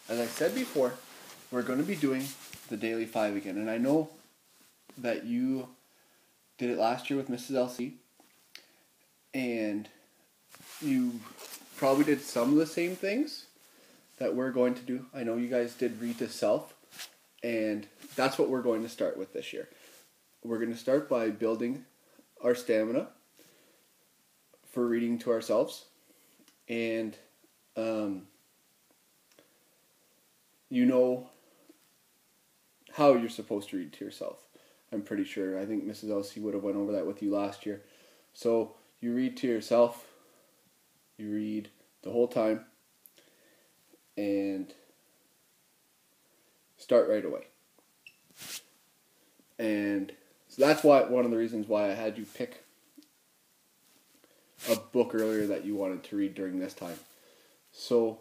as I said before, we're going to be doing the Daily 5 again. And I know that you did it last year with Mrs. LC. And you probably did some of the same things that we're going to do. I know you guys did read to self. And that's what we're going to start with this year. We're going to start by building our stamina for reading to ourselves. And you know how you're supposed to read to yourself. I'm pretty sure. I think Mrs. LC would have went over that with you last year. So you read to yourself. You read the whole time. And start right away. And so that's one of the reasons why I had you pick a book earlier that you wanted to read during this time. So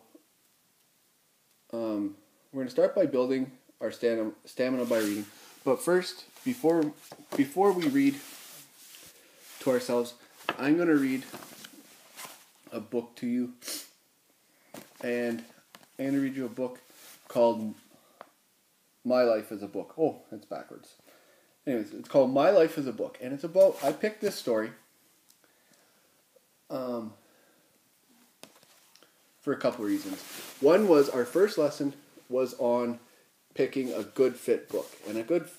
we're going to start by building our stamina by reading. But first, before we read to ourselves, I'm going to read a book to you. And I'm going to read you a book called My Life as a Book. Oh, it's backwards. Anyways, it's called My Life as a Book. And it's about, I picked this story for a couple of reasons. One was our first lesson was on picking a good fit book. And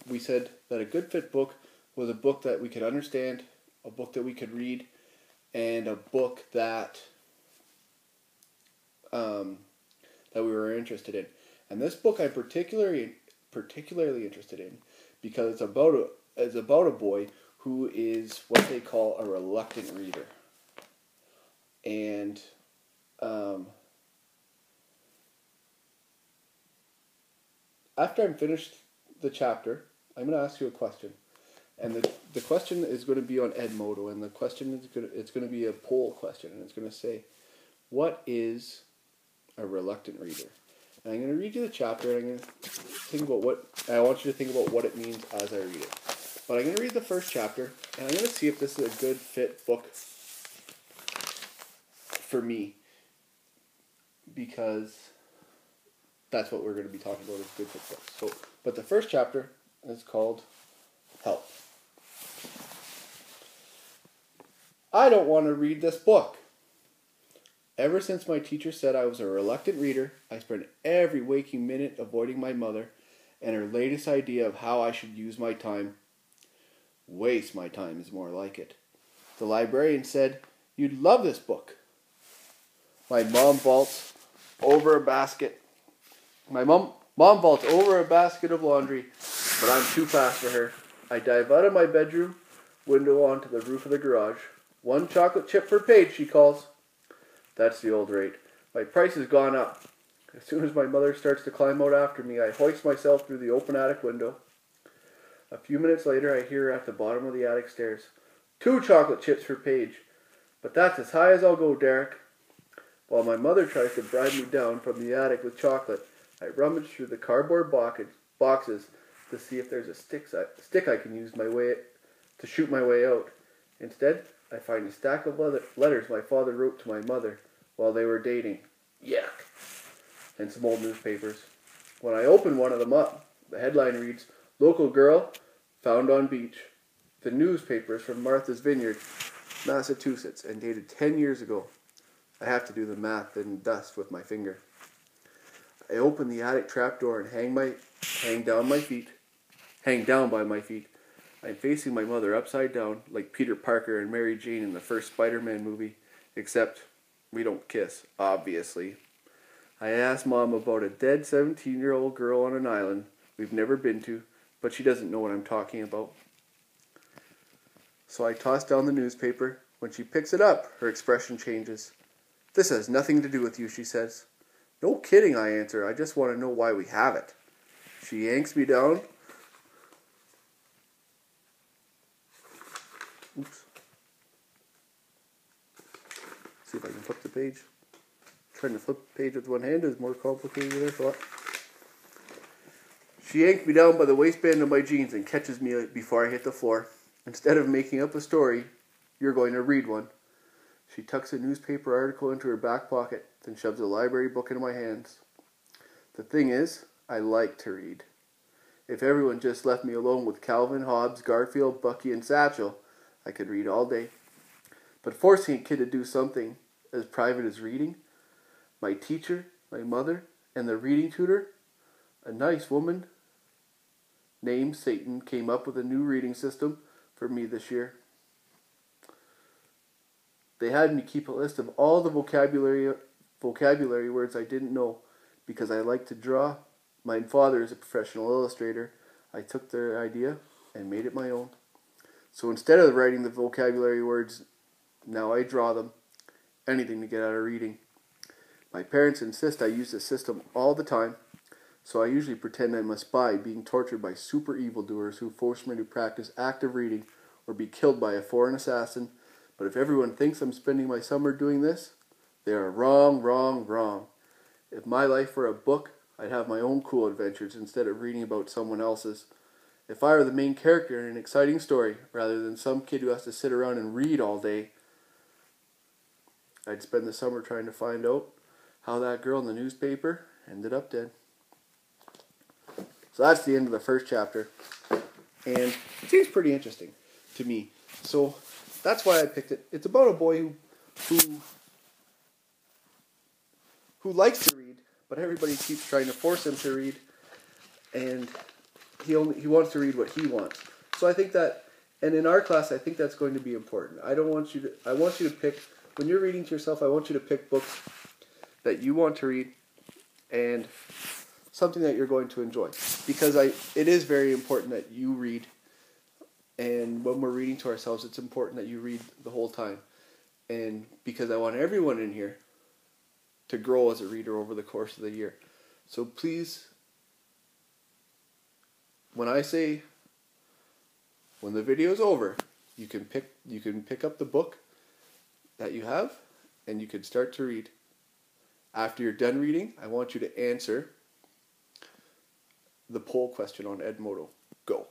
we said that a good fit book was a book that we could understand, a book that we could read, and a book that that we were interested in. And this book I'm particularly interested in because it's about a boy who is what they call a reluctant reader. And after I'm finished the chapter, I'm going to ask you a question. And the question is going to be on Edmodo, and the question it's going to be a poll question, and it's going to say, what is a reluctant reader? And I'm going to read you the chapter, and I'm going to think about I want you to think about what it means as I read it. But I'm going to read the first chapter, and I'm going to see if this is a good fit book for me, because that's what we're going to be talking about, is good fit books. So, but the first chapter is called Help. I don't want to read this book. Ever since my teacher said I was a reluctant reader, I spent every waking minute avoiding my mother and her latest idea of how I should use my time. Waste my time is more like it. The librarian said, "You'd love this book." My mom vaults over a basket. My mom vaults over a basket of laundry, but I'm too fast for her. I dive out of my bedroom window onto the roof of the garage. 1 chocolate chip per page, she calls. That's the old rate. My price has gone up. As soon as my mother starts to climb out after me, I hoist myself through the open attic window. A few minutes later, I hear her at the bottom of the attic stairs. 2 chocolate chips per page. But that's as high as I'll go, Derek. While my mother tries to bribe me down from the attic with chocolate, I rummage through the cardboard boxes to see if there's a stick I can use to shoot my way out. Instead, I find a stack of letters my father wrote to my mother while they were dating. Yuck! And some old newspapers. When I open one of them up, the headline reads, "Local girl found on beach." The newspaper is from Martha's Vineyard, Massachusetts, and dated 10 years ago. I have to do the math in dust with my finger. I open the attic trapdoor and hang down by my feet. I'm facing my mother upside down, like Peter Parker and Mary Jane in the first Spider-Man movie, except we don't kiss, obviously. I asked Mom about a dead 17-year-old girl on an island we've never been to, but she doesn't know what I'm talking about. So I toss down the newspaper. When she picks it up, her expression changes. "This has nothing to do with you," she says. "No kidding," I answer. "I just want to know why we have it." She yanks me down. Oops. See if I can flip the page. Trying to flip the page with one hand is more complicated than I thought. She yanked me down by the waistband of my jeans and catches me before I hit the floor. "Instead of making up a story, you're going to read one." She tucks a newspaper article into her back pocket, then shoves a library book into my hands. The thing is, I like to read. If everyone just left me alone with Calvin, Hobbes, Garfield, Bucky, and Satchel, I could read all day. But forcing a kid to do something as private as reading, my teacher, my mother, and the reading tutor, a nice woman named Satan, came up with a new reading system for me this year. They had me keep a list of all the vocabulary words I didn't know because I like to draw. My father is a professional illustrator. I took their idea and made it my own. So instead of writing the vocabulary words, now I draw them. Anything to get out of reading. My parents insist I use the system all the time, so I usually pretend I'm a spy being tortured by super evildoers who force me to practice active reading or be killed by a foreign assassin. But if everyone thinks I'm spending my summer doing this, they are wrong, wrong, wrong. If my life were a book, I'd have my own cool adventures instead of reading about someone else's. If I were the main character in an exciting story, rather than some kid who has to sit around and read all day, I'd spend the summer trying to find out how that girl in the newspaper ended up dead. So that's the end of the first chapter. And it seems pretty interesting to me. So that's why I picked it. It's about a boy who likes to read, but everybody keeps trying to force him to read, and he wants to read what he wants. So I think that, and in our class, I think that's going to be important. I want you to pick, when you're reading to yourself, I want you to pick books that you want to read and something that you're going to enjoy. Because it is very important that you read, and when we're reading to ourselves, it's important that you read the whole time. And because I want everyone in here to grow as a reader over the course of the year. So please, when the video is over, you can pick up the book that you have and you can start to read. After you're done reading, I want you to answer the poll question on Edmodo. Go.